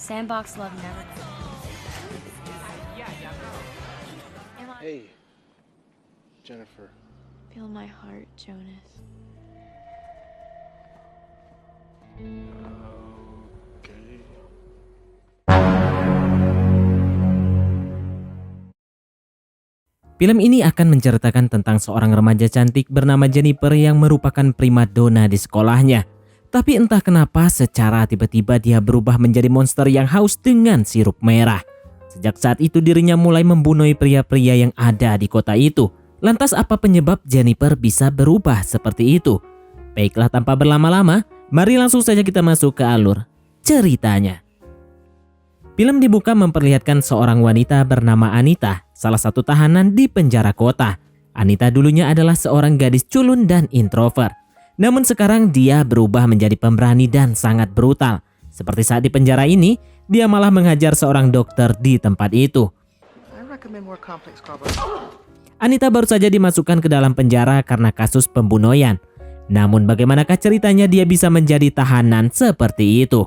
Sandbox love never dies. Hey, Jennifer. Feel my heart, Jonas. Okay. Film ini akan menceritakan tentang seorang remaja cantik bernama Jennifer yang merupakan primadona di sekolahnya. Tapi entah kenapa secara tiba-tiba dia berubah menjadi monster yang haus dengan sirup merah. Sejak saat itu dirinya mulai membunuh pria-pria yang ada di kota itu. Lantas apa penyebab Jennifer bisa berubah seperti itu? Baiklah tanpa berlama-lama, mari langsung saja kita masuk ke alur ceritanya. Film dibuka memperlihatkan seorang wanita bernama Anita, salah satu tahanan di penjara kota. Anita dulunya adalah seorang gadis culun dan introvert. Namun sekarang dia berubah menjadi pemberani dan sangat brutal. Seperti saat di penjara ini, dia malah menghajar seorang dokter di tempat itu. Anita baru saja dimasukkan ke dalam penjara karena kasus pembunuhan. Namun bagaimanakah ceritanya dia bisa menjadi tahanan seperti itu?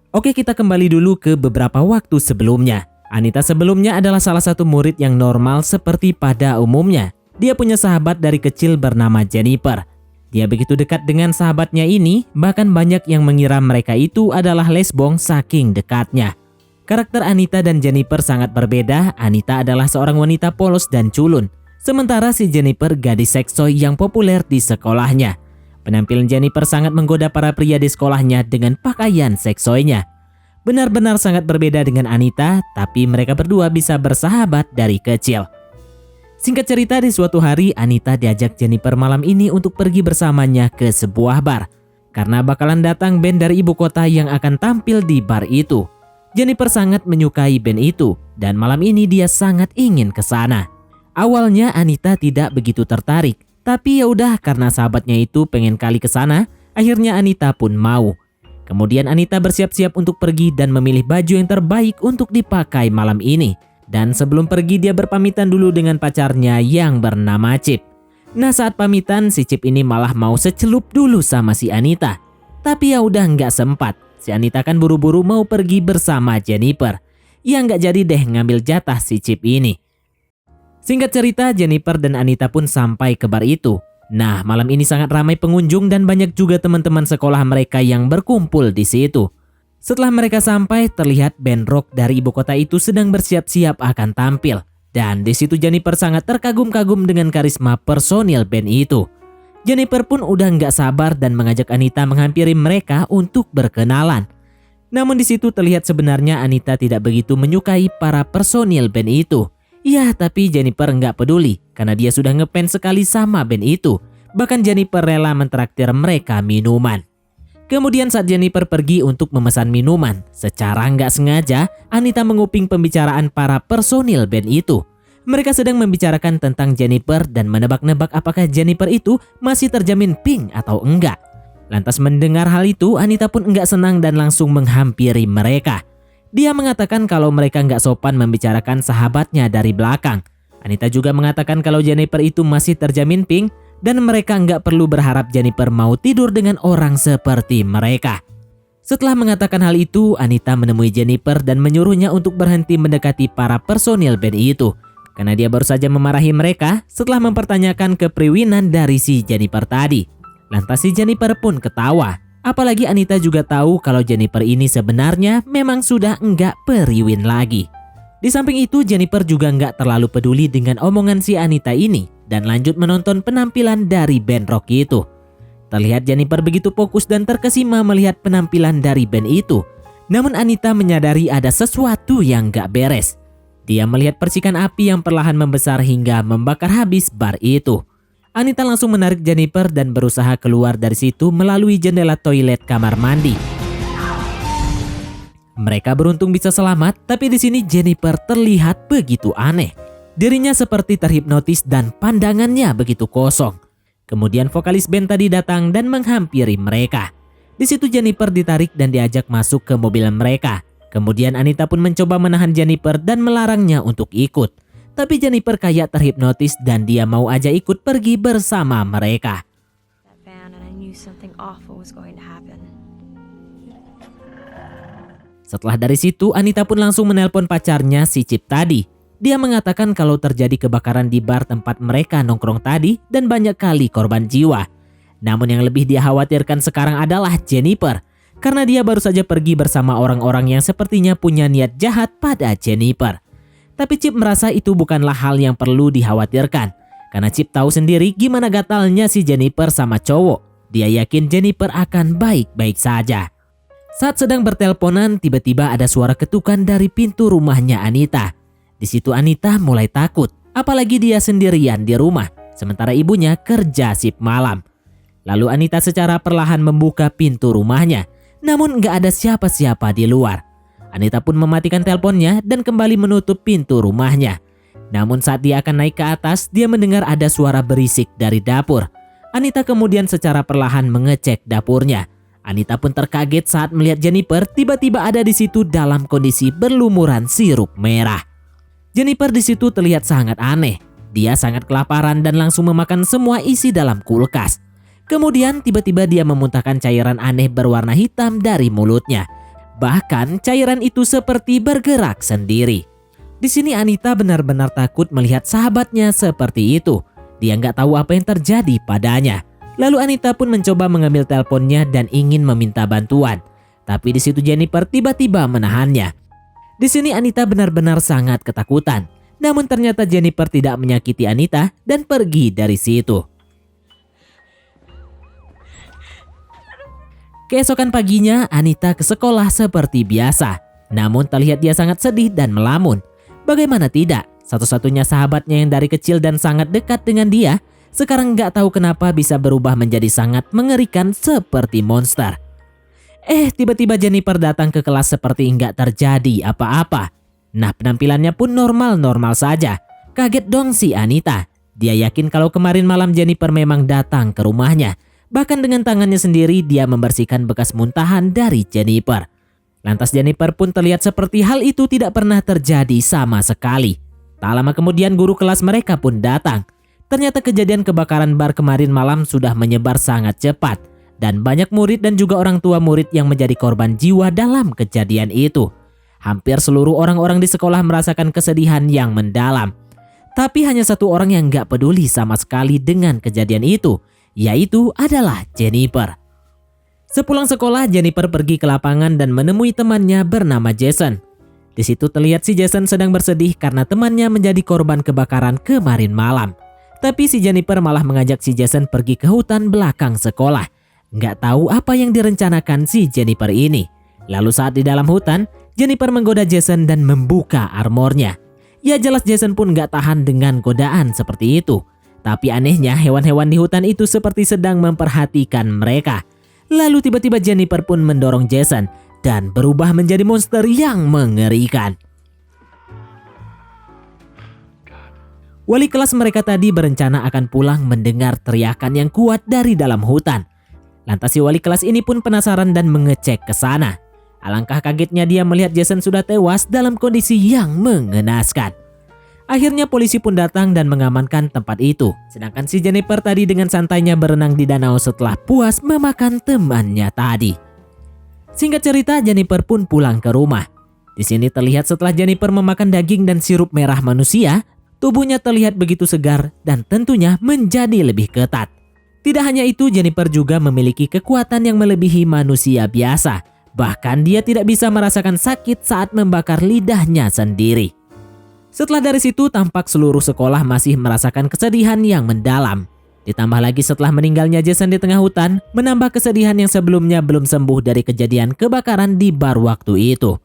Oke, kita kembali dulu ke beberapa waktu sebelumnya. Anita sebelumnya adalah salah satu murid yang normal seperti pada umumnya. Dia punya sahabat dari kecil bernama Jennifer. Dia begitu dekat dengan sahabatnya ini, bahkan banyak yang mengira mereka itu adalah lesbong saking dekatnya. Karakter Anita dan Jennifer sangat berbeda. Anita adalah seorang wanita polos dan culun, sementara si Jennifer gadis seksoi yang populer di sekolahnya. Penampilan Jennifer sangat menggoda para pria di sekolahnya dengan pakaian seksoinya. Benar-benar sangat berbeda dengan Anita, tapi mereka berdua bisa bersahabat dari kecil. Singkat cerita, di suatu hari Anita diajak Jennifer malam ini untuk pergi bersamanya ke sebuah bar. Karena bakalan datang band dari ibu kota yang akan tampil di bar itu. Jennifer sangat menyukai band itu, dan malam ini dia sangat ingin ke sana. Awalnya Anita tidak begitu tertarik. Tapi ya udah, karena sahabatnya itu pengen kali ke sana, akhirnya Anita pun mau. Kemudian Anita bersiap-siap untuk pergi dan memilih baju yang terbaik untuk dipakai malam ini. Dan sebelum pergi dia berpamitan dulu dengan pacarnya yang bernama Chip. Nah, saat pamitan si Chip ini malah mau secelup dulu sama si Anita. Tapi ya udah nggak sempat. Si Anita kan buru-buru mau pergi bersama Jennifer. Ya nggak jadi deh ngambil jatah si Chip ini. Singkat cerita, Jennifer dan Anita pun sampai ke bar itu. Nah, malam ini sangat ramai pengunjung dan banyak juga teman-teman sekolah mereka yang berkumpul di situ. Setelah mereka sampai, terlihat band rock dari ibu kota itu sedang bersiap-siap akan tampil. Dan di situ Jennifer sangat terkagum-kagum dengan karisma personil band itu. Jennifer pun udah nggak sabar dan mengajak Anita menghampiri mereka untuk berkenalan. Namun di situ terlihat sebenarnya Anita tidak begitu menyukai para personil band itu. Ya, tapi Jennifer nggak peduli karena dia sudah ngefans sekali sama band itu. Bahkan Jennifer rela mentraktir mereka minuman. Kemudian saat Jennifer pergi untuk memesan minuman, secara nggak sengaja Anita menguping pembicaraan para personil band itu. Mereka sedang membicarakan tentang Jennifer dan menebak-nebak apakah Jennifer itu masih terjamin pink atau enggak. Lantas mendengar hal itu, Anita pun enggak senang dan langsung menghampiri mereka. Dia mengatakan kalau mereka nggak sopan membicarakan sahabatnya dari belakang. Anita juga mengatakan kalau Jennifer itu masih terjamin pink dan mereka nggak perlu berharap Jennifer mau tidur dengan orang seperti mereka. Setelah mengatakan hal itu, Anita menemui Jennifer dan menyuruhnya untuk berhenti mendekati para personil band itu. Karena dia baru saja memarahi mereka setelah mempertanyakan kepriwinan dari si Jennifer tadi. Lantas si Jennifer pun ketawa. Apalagi Anita juga tahu kalau Jennifer ini sebenarnya memang sudah enggak periwin lagi. Di samping itu Jennifer juga enggak terlalu peduli dengan omongan si Anita ini dan lanjut menonton penampilan dari band rock itu. Terlihat Jennifer begitu fokus dan terkesima melihat penampilan dari band itu. Namun Anita menyadari ada sesuatu yang enggak beres. Dia melihat percikan api yang perlahan membesar hingga membakar habis bar itu. Anita langsung menarik Jennifer dan berusaha keluar dari situ melalui jendela toilet kamar mandi. Mereka beruntung bisa selamat, tapi di sini Jennifer terlihat begitu aneh. Dirinya seperti terhipnotis dan pandangannya begitu kosong. Kemudian vokalis band tadi datang dan menghampiri mereka. Di situ Jennifer ditarik dan diajak masuk ke mobil mereka. Kemudian Anita pun mencoba menahan Jennifer dan melarangnya untuk ikut. Tapi Jennifer kayak terhipnotis dan dia mau aja ikut pergi bersama mereka. Setelah dari situ, Anita pun langsung menelpon pacarnya si Chip tadi. Dia mengatakan kalau terjadi kebakaran di bar tempat mereka nongkrong tadi dan banyak kali korban jiwa. Namun yang lebih dia khawatirkan sekarang adalah Jennifer, karena dia baru saja pergi bersama orang-orang yang sepertinya punya niat jahat pada Jennifer. Tapi Chip merasa itu bukanlah hal yang perlu dikhawatirkan, karena Chip tahu sendiri gimana gatalnya si Jennifer sama cowok. Dia yakin Jennifer akan baik-baik saja. Saat sedang berteleponan, tiba-tiba ada suara ketukan dari pintu rumahnya Anita. Di situ Anita mulai takut, apalagi dia sendirian di rumah, sementara ibunya kerja shift malam. Lalu Anita secara perlahan membuka pintu rumahnya, namun nggak ada siapa-siapa di luar. Anita pun mematikan teleponnya dan kembali menutup pintu rumahnya. Namun saat dia akan naik ke atas, dia mendengar ada suara berisik dari dapur. Anita kemudian secara perlahan mengecek dapurnya. Anita pun terkaget saat melihat Jennifer tiba-tiba ada di situ dalam kondisi berlumuran sirup merah. Jennifer di situ terlihat sangat aneh. Dia sangat kelaparan dan langsung memakan semua isi dalam kulkas. Kemudian tiba-tiba dia memuntahkan cairan aneh berwarna hitam dari mulutnya. Bahkan cairan itu seperti bergerak sendiri. Di sini Anita benar-benar takut melihat sahabatnya seperti itu. Dia nggak tahu apa yang terjadi padanya. Lalu Anita pun mencoba mengambil teleponnya dan ingin meminta bantuan. Tapi di situ Jennifer tiba-tiba menahannya. Di sini Anita benar-benar sangat ketakutan. Namun ternyata Jennifer tidak menyakiti Anita dan pergi dari situ. Keesokan paginya Anita ke sekolah seperti biasa. Namun terlihat dia sangat sedih dan melamun. Bagaimana tidak? Satu-satunya sahabatnya yang dari kecil dan sangat dekat dengan dia sekarang nggak tahu kenapa bisa berubah menjadi sangat mengerikan seperti monster. Tiba-tiba Jennifer datang ke kelas seperti nggak terjadi apa-apa. Nah, penampilannya pun normal-normal saja. Kaget dong si Anita. Dia yakin kalau kemarin malam Jennifer memang datang ke rumahnya. Bahkan dengan tangannya sendiri dia membersihkan bekas muntahan dari Jennifer. Lantas Jennifer pun terlihat seperti hal itu tidak pernah terjadi sama sekali. Tak lama kemudian guru kelas mereka pun datang. Ternyata kejadian kebakaran bar kemarin malam sudah menyebar sangat cepat. Dan banyak murid dan juga orang tua murid yang menjadi korban jiwa dalam kejadian itu. Hampir seluruh orang-orang di sekolah merasakan kesedihan yang mendalam. Tapi hanya satu orang yang gak peduli sama sekali dengan kejadian itu, yaitu adalah Jennifer. Sepulang sekolah, Jennifer pergi ke lapangan dan menemui temannya bernama Jason. Di situ terlihat si Jason sedang bersedih karena temannya menjadi korban kebakaran kemarin malam. Tapi si Jennifer malah mengajak si Jason pergi ke hutan belakang sekolah. Nggak tahu apa yang direncanakan si Jennifer ini. Lalu saat di dalam hutan, Jennifer menggoda Jason dan membuka armornya. Ya jelas Jason pun nggak tahan dengan godaan seperti itu. Tapi anehnya hewan-hewan di hutan itu seperti sedang memperhatikan mereka. Lalu tiba-tiba Jennifer pun mendorong Jason dan berubah menjadi monster yang mengerikan. Wali kelas mereka tadi berencana akan pulang mendengar teriakan yang kuat dari dalam hutan. Lantas si wali kelas ini pun penasaran dan mengecek ke sana. Alangkah kagetnya dia melihat Jason sudah tewas dalam kondisi yang mengenaskan. Akhirnya polisi pun datang dan mengamankan tempat itu. Sedangkan si Jennifer tadi dengan santainya berenang di danau setelah puas memakan temannya tadi. Singkat cerita, Jennifer pun pulang ke rumah. Di sini terlihat setelah Jennifer memakan daging dan sirup merah manusia, tubuhnya terlihat begitu segar dan tentunya menjadi lebih ketat. Tidak hanya itu, Jennifer juga memiliki kekuatan yang melebihi manusia biasa. Bahkan dia tidak bisa merasakan sakit saat membakar lidahnya sendiri. Setelah dari situ, tampak seluruh sekolah masih merasakan kesedihan yang mendalam. Ditambah lagi setelah meninggalnya Jason di tengah hutan, menambah kesedihan yang sebelumnya belum sembuh dari kejadian kebakaran di bar waktu itu.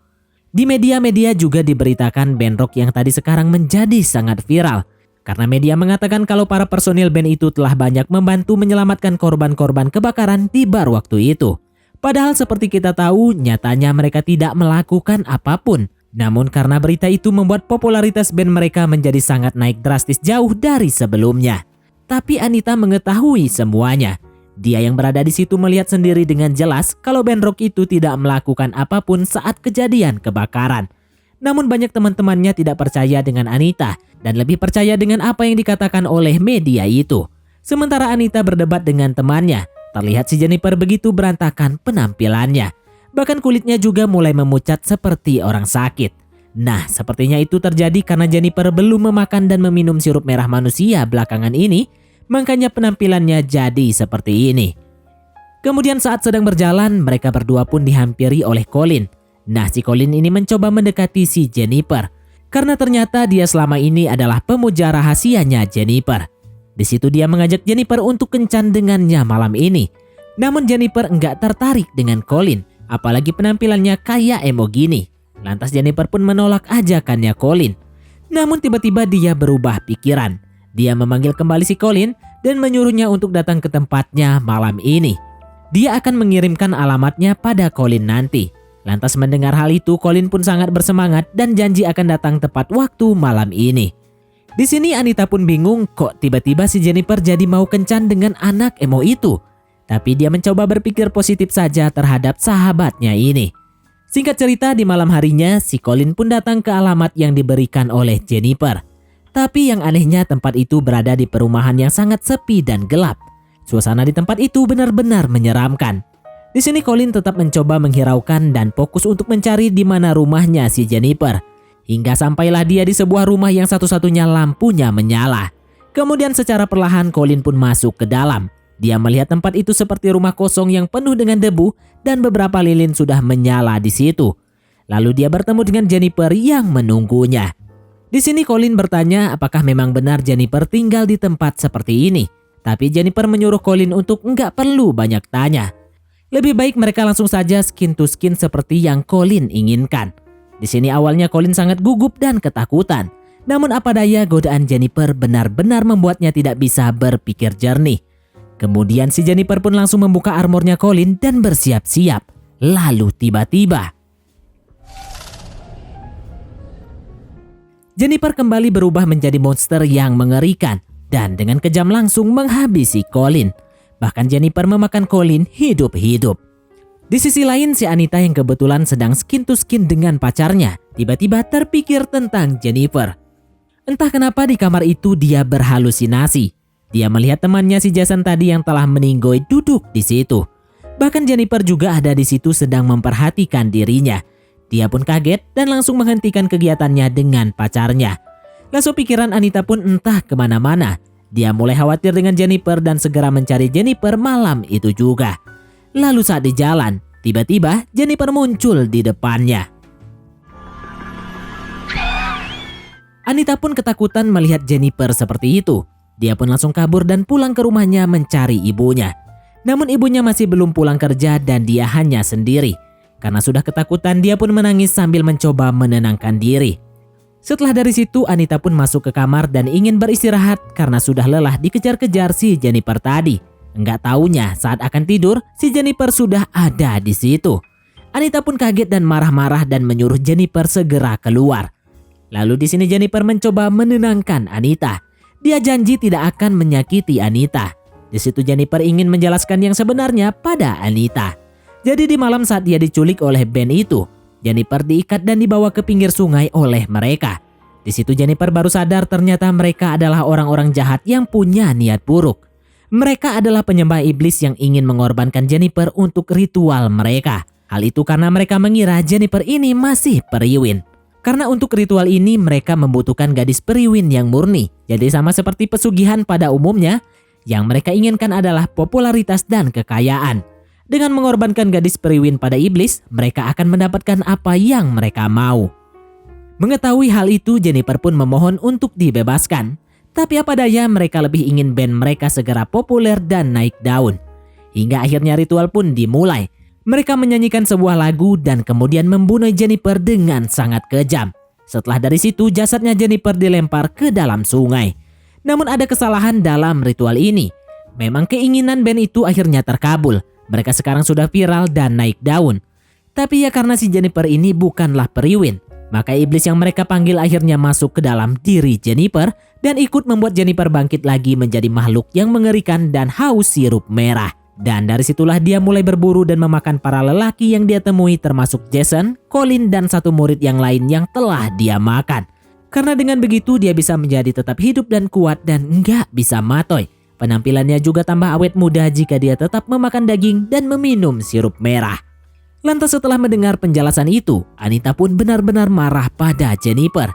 Di media-media juga diberitakan band rock yang tadi sekarang menjadi sangat viral. Karena media mengatakan kalau para personil band itu telah banyak membantu menyelamatkan korban-korban kebakaran di bar waktu itu. Padahal seperti kita tahu, nyatanya mereka tidak melakukan apapun. Namun karena berita itu membuat popularitas band mereka menjadi sangat naik drastis jauh dari sebelumnya. Tapi Anita mengetahui semuanya. Dia yang berada di situ melihat sendiri dengan jelas kalau band rock itu tidak melakukan apapun saat kejadian kebakaran. Namun banyak teman-temannya tidak percaya dengan Anita dan lebih percaya dengan apa yang dikatakan oleh media itu. Sementara Anita berdebat dengan temannya, terlihat si Jennifer begitu berantakan penampilannya. Bahkan kulitnya juga mulai memucat seperti orang sakit. Nah, sepertinya itu terjadi karena Jennifer belum memakan dan meminum sirup merah manusia belakangan ini, makanya penampilannya jadi seperti ini. Kemudian saat sedang berjalan, mereka berdua pun dihampiri oleh Colin. Nah, si Colin ini mencoba mendekati si Jennifer, karena ternyata dia selama ini adalah pemuja rahasianya Jennifer. Di situ dia mengajak Jennifer untuk kencan dengannya malam ini. Namun Jennifer enggak tertarik dengan Colin, apalagi penampilannya kayak emo gini. Lantas Jennifer pun menolak ajakannya Colin. Namun tiba-tiba dia berubah pikiran. Dia memanggil kembali si Colin dan menyuruhnya untuk datang ke tempatnya malam ini. Dia akan mengirimkan alamatnya pada Colin nanti. Lantas mendengar hal itu, Colin pun sangat bersemangat dan janji akan datang tepat waktu malam ini. Di sini Anita pun bingung kok tiba-tiba si Jennifer jadi mau kencan dengan anak emo itu. Tapi dia mencoba berpikir positif saja terhadap sahabatnya ini. Singkat cerita, di malam harinya si Colin pun datang ke alamat yang diberikan oleh Jennifer. Tapi yang anehnya tempat itu berada di perumahan yang sangat sepi dan gelap. Suasana di tempat itu benar-benar menyeramkan. Di sini Colin tetap mencoba menghiraukan dan fokus untuk mencari di mana rumahnya si Jennifer. Hingga sampailah dia di sebuah rumah yang satu-satunya lampunya menyala. Kemudian secara perlahan Colin pun masuk ke dalam. Dia melihat tempat itu seperti rumah kosong yang penuh dengan debu dan beberapa lilin sudah menyala di situ. Lalu dia bertemu dengan Jennifer yang menunggunya. Di sini Colin bertanya apakah memang benar Jennifer tinggal di tempat seperti ini. Tapi Jennifer menyuruh Colin untuk nggak perlu banyak tanya. Lebih baik mereka langsung saja skin to skin seperti yang Colin inginkan. Di sini awalnya Colin sangat gugup dan ketakutan. Namun apa daya godaan Jennifer benar-benar membuatnya tidak bisa berpikir jernih. Kemudian si Jennifer pun langsung membuka armornya Colin dan bersiap-siap. Lalu tiba-tiba Jennifer kembali berubah menjadi monster yang mengerikan dan dengan kejam langsung menghabisi Colin. Bahkan Jennifer memakan Colin hidup-hidup. Di sisi lain, si Anita yang kebetulan sedang skin to skin dengan pacarnya tiba-tiba terpikir tentang Jennifer. Entah kenapa di kamar itu dia berhalusinasi. Dia melihat temannya si Jason tadi yang telah meninggoy duduk di situ. Bahkan Jennifer juga ada di situ sedang memperhatikan dirinya. Dia pun kaget dan langsung menghentikan kegiatannya dengan pacarnya. Langsung pikiran Anita pun entah kemana-mana. Dia mulai khawatir dengan Jennifer dan segera mencari Jennifer malam itu juga. Lalu saat di jalan, tiba-tiba Jennifer muncul di depannya. Anita pun ketakutan melihat Jennifer seperti itu. Dia pun langsung kabur dan pulang ke rumahnya mencari ibunya. Namun ibunya masih belum pulang kerja dan dia hanya sendiri. Karena sudah ketakutan, dia pun menangis sambil mencoba menenangkan diri. Setelah dari situ, Anita pun masuk ke kamar dan ingin beristirahat karena sudah lelah dikejar-kejar si Jennifer tadi. Enggak taunya saat akan tidur, si Jennifer sudah ada di situ. Anita pun kaget dan marah-marah dan menyuruh Jennifer segera keluar. Lalu di sini Jennifer mencoba menenangkan Anita. Dia janji tidak akan menyakiti Anita. Di situ Jennifer ingin menjelaskan yang sebenarnya pada Anita. Jadi di malam saat dia diculik oleh Ben itu, Jennifer diikat dan dibawa ke pinggir sungai oleh mereka. Di situ Jennifer baru sadar ternyata mereka adalah orang-orang jahat yang punya niat buruk. Mereka adalah penyembah iblis yang ingin mengorbankan Jennifer untuk ritual mereka. Hal itu karena mereka mengira Jennifer ini masih periwin. Karena untuk ritual ini mereka membutuhkan gadis periwin yang murni. Jadi sama seperti pesugihan pada umumnya, yang mereka inginkan adalah popularitas dan kekayaan. Dengan mengorbankan gadis periwin pada iblis, mereka akan mendapatkan apa yang mereka mau. Mengetahui hal itu, Jennifer pun memohon untuk dibebaskan. Tapi apa daya mereka lebih ingin band mereka segera populer dan naik daun. Hingga akhirnya ritual pun dimulai. Mereka menyanyikan sebuah lagu dan kemudian membunuh Jennifer dengan sangat kejam. Setelah dari situ, jasadnya Jennifer dilempar ke dalam sungai. Namun ada kesalahan dalam ritual ini. Memang keinginan band itu akhirnya terkabul. Mereka sekarang sudah viral dan naik daun. Tapi ya karena si Jennifer ini bukanlah periwin, maka iblis yang mereka panggil akhirnya masuk ke dalam diri Jennifer dan ikut membuat Jennifer bangkit lagi menjadi makhluk yang mengerikan dan haus sirup merah. Dan dari situlah dia mulai berburu dan memakan para lelaki yang dia temui termasuk Jason, Colin, dan satu murid yang lain yang telah dia makan. Karena dengan begitu dia bisa menjadi tetap hidup dan kuat dan nggak bisa matoy. Penampilannya juga tambah awet muda jika dia tetap memakan daging dan meminum sirup merah. Lantas setelah mendengar penjelasan itu, Anita pun benar-benar marah pada Jennifer.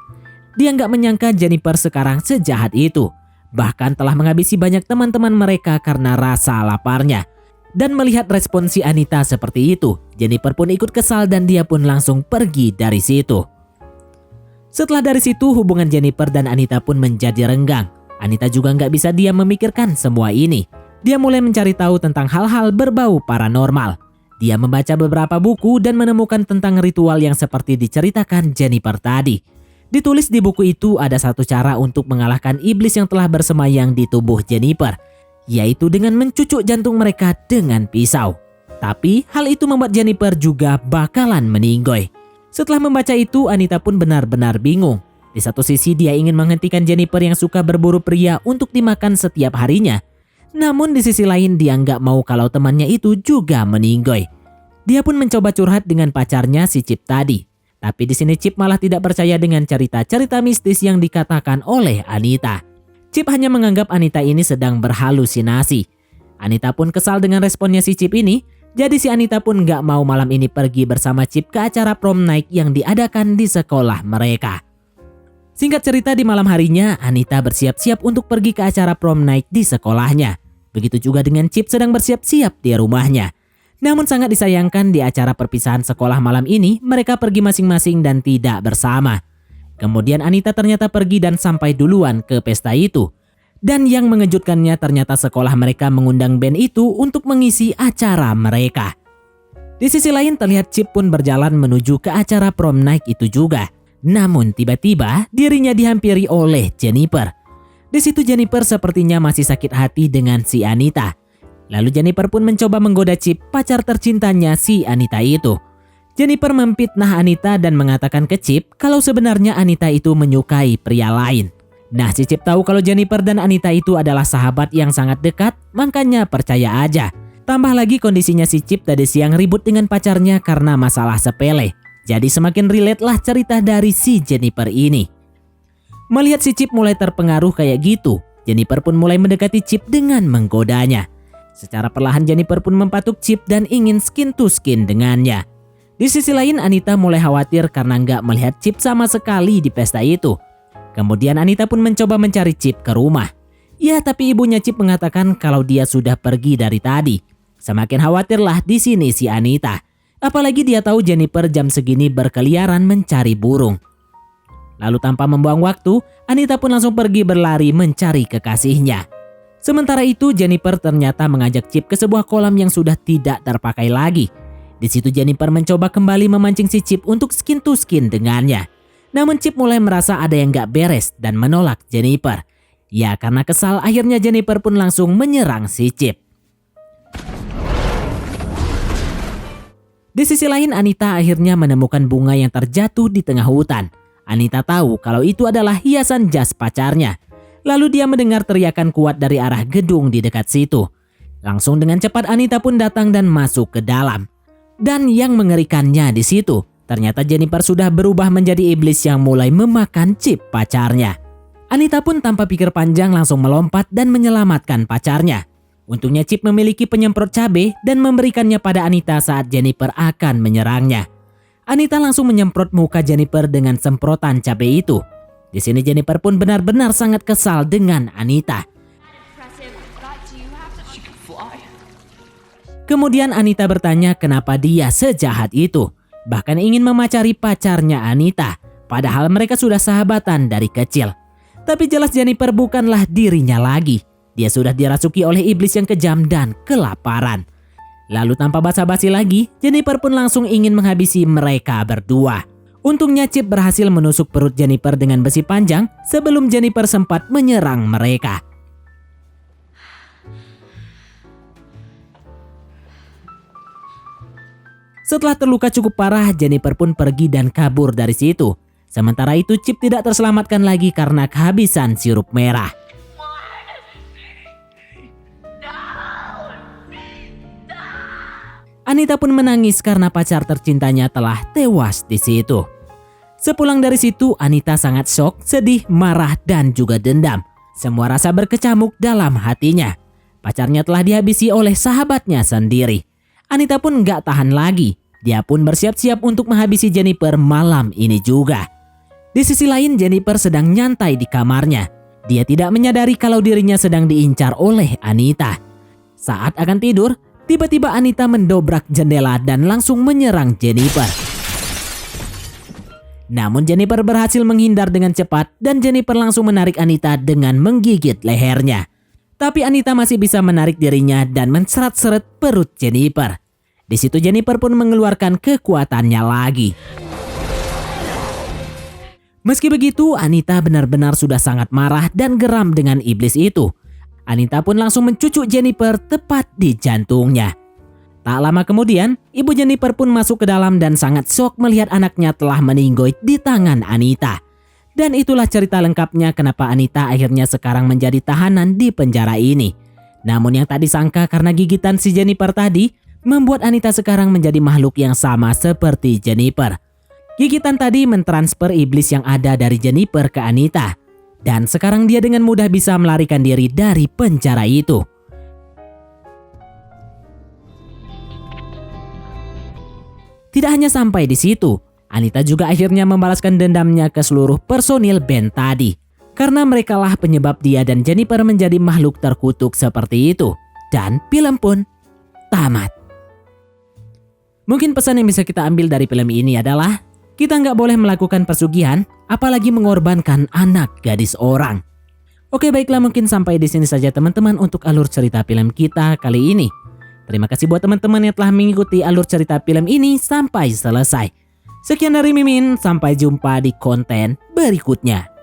Dia nggak menyangka Jennifer sekarang sejahat itu. Bahkan telah menghabisi banyak teman-teman mereka karena rasa laparnya. Dan melihat respon si Anita seperti itu, Jennifer pun ikut kesal dan dia pun langsung pergi dari situ. Setelah dari situ, hubungan Jennifer dan Anita pun menjadi renggang. Anita juga nggak bisa diam memikirkan semua ini. Dia mulai mencari tahu tentang hal-hal berbau paranormal. Dia membaca beberapa buku dan menemukan tentang ritual yang seperti diceritakan Jennifer tadi. Ditulis di buku itu ada satu cara untuk mengalahkan iblis yang telah bersemayam di tubuh Jennifer, yaitu dengan mencucuk jantung mereka dengan pisau. Tapi hal itu membuat Jennifer juga bakalan meninggoy. Setelah membaca itu, Anita pun benar-benar bingung. Di satu sisi dia ingin menghentikan Jennifer yang suka berburu pria untuk dimakan setiap harinya. Namun di sisi lain dia nggak mau kalau temannya itu juga meninggoy. Dia pun mencoba curhat dengan pacarnya si Chip tadi. Tapi di sini Chip malah tidak percaya dengan cerita-cerita mistis yang dikatakan oleh Anita. Chip hanya menganggap Anita ini sedang berhalusinasi. Anita pun kesal dengan responnya si Chip ini. Jadi si Anita pun nggak mau malam ini pergi bersama Chip ke acara prom night yang diadakan di sekolah mereka. Singkat cerita, di malam harinya Anita bersiap-siap untuk pergi ke acara prom night di sekolahnya. Begitu juga dengan Chip sedang bersiap-siap di rumahnya. Namun sangat disayangkan di acara perpisahan sekolah malam ini mereka pergi masing-masing dan tidak bersama. Kemudian Anita ternyata pergi dan sampai duluan ke pesta itu. Dan yang mengejutkannya ternyata sekolah mereka mengundang band itu untuk mengisi acara mereka. Di sisi lain terlihat Chip pun berjalan menuju ke acara prom night itu juga. Namun tiba-tiba dirinya dihampiri oleh Jennifer. Di situ Jennifer sepertinya masih sakit hati dengan si Anita. Lalu Jennifer pun mencoba menggoda Chip, pacar tercintanya si Anita itu. Jennifer memfitnah Anita dan mengatakan ke Chip kalau sebenarnya Anita itu menyukai pria lain. Nah, si Chip tahu kalau Jennifer dan Anita itu adalah sahabat yang sangat dekat, makanya percaya aja. Tambah lagi kondisinya si Chip tadi siang ribut dengan pacarnya karena masalah sepele. Jadi semakin relate lah cerita dari si Jennifer ini. Melihat si Chip mulai terpengaruh kayak gitu, Jennifer pun mulai mendekati Chip dengan menggodanya. Secara perlahan Jennifer pun mempatuk Chip dan ingin skin to skin dengannya. Di sisi lain Anita mulai khawatir karena nggak melihat Chip sama sekali di pesta itu. Kemudian Anita pun mencoba mencari Chip ke rumah. Ya, tapi ibunya Chip mengatakan kalau dia sudah pergi dari tadi. Semakin khawatirlah di sini si Anita. Apalagi dia tahu Jennifer jam segini berkeliaran mencari burung. Lalu tanpa membuang waktu, Anita pun langsung pergi berlari mencari kekasihnya. Sementara itu Jennifer ternyata mengajak Chip ke sebuah kolam yang sudah tidak terpakai lagi. Di situ Jennifer mencoba kembali memancing si Chip untuk skin to skin dengannya. Namun Chip mulai merasa ada yang gak beres dan menolak Jennifer. Ya, karena kesal akhirnya Jennifer pun langsung menyerang si Chip. Di sisi lain Anita akhirnya menemukan bunga yang terjatuh di tengah hutan. Anita tahu kalau itu adalah hiasan jas pacarnya. Lalu dia mendengar teriakan kuat dari arah gedung di dekat situ. Langsung dengan cepat Anita pun datang dan masuk ke dalam. Dan yang mengerikannya di situ, ternyata Jennifer sudah berubah menjadi iblis yang mulai memakan Chip pacarnya. Anita pun tanpa pikir panjang langsung melompat dan menyelamatkan pacarnya. Untungnya Chip memiliki penyemprot cabai dan memberikannya pada Anita saat Jennifer akan menyerangnya. Anita langsung menyemprot muka Jennifer dengan semprotan cabai itu. Di sini Jennifer pun benar-benar sangat kesal dengan Anita. Kemudian Anita bertanya kenapa dia sejahat itu. Bahkan ingin memacari pacarnya Anita. Padahal mereka sudah sahabatan dari kecil. Tapi jelas Jennifer bukanlah dirinya lagi. Dia sudah dirasuki oleh iblis yang kejam dan kelaparan. Lalu tanpa basa-basi lagi, Jennifer pun langsung ingin menghabisi mereka berdua. Untungnya Chip berhasil menusuk perut Jennifer dengan besi panjang sebelum Jennifer sempat menyerang mereka. Setelah terluka cukup parah, Jennifer pun pergi dan kabur dari situ. Sementara itu Chip tidak terselamatkan lagi karena kehabisan sirup merah. Anita pun menangis karena pacar tercintanya telah tewas di situ. Sepulang dari situ, Anita sangat shock, sedih, marah, dan juga dendam. Semua rasa berkecamuk dalam hatinya. Pacarnya telah dihabisi oleh sahabatnya sendiri. Anita pun gak tahan lagi. Dia pun bersiap-siap untuk menghabisi Jennifer malam ini juga. Di sisi lain, Jennifer sedang nyantai di kamarnya. Dia tidak menyadari kalau dirinya sedang diincar oleh Anita. Saat akan tidur, tiba-tiba Anita mendobrak jendela dan langsung menyerang Jennifer. Namun Jennifer berhasil menghindar dengan cepat dan Jennifer langsung menarik Anita dengan menggigit lehernya. Tapi Anita masih bisa menarik dirinya dan menseret-seret perut Jennifer. Di situ Jennifer pun mengeluarkan kekuatannya lagi. Meski begitu, Anita benar-benar sudah sangat marah dan geram dengan iblis itu. Anita pun langsung mencucuk Jennifer tepat di jantungnya. Tak lama kemudian, ibu Jennifer pun masuk ke dalam dan sangat syok melihat anaknya telah meninggoy di tangan Anita. Dan itulah cerita lengkapnya kenapa Anita akhirnya sekarang menjadi tahanan di penjara ini. Namun yang tak disangka karena gigitan si Jennifer tadi, membuat Anita sekarang menjadi makhluk yang sama seperti Jennifer. Gigitan tadi mentransfer iblis yang ada dari Jennifer ke Anita. Dan sekarang dia dengan mudah bisa melarikan diri dari penjara itu. Tidak hanya sampai di situ, Anita juga akhirnya membalaskan dendamnya ke seluruh personil band tadi. Karena merekalah penyebab dia dan Jennifer menjadi makhluk terkutuk seperti itu. Dan film pun tamat. Mungkin pesan yang bisa kita ambil dari film ini adalah kita nggak boleh melakukan persugihan, apalagi mengorbankan anak gadis orang. Oke, baiklah, mungkin sampai di sini saja teman-teman untuk alur cerita film kita kali ini. Terima kasih buat teman-teman yang telah mengikuti alur cerita film ini sampai selesai. Sekian dari Mimin, sampai jumpa di konten berikutnya.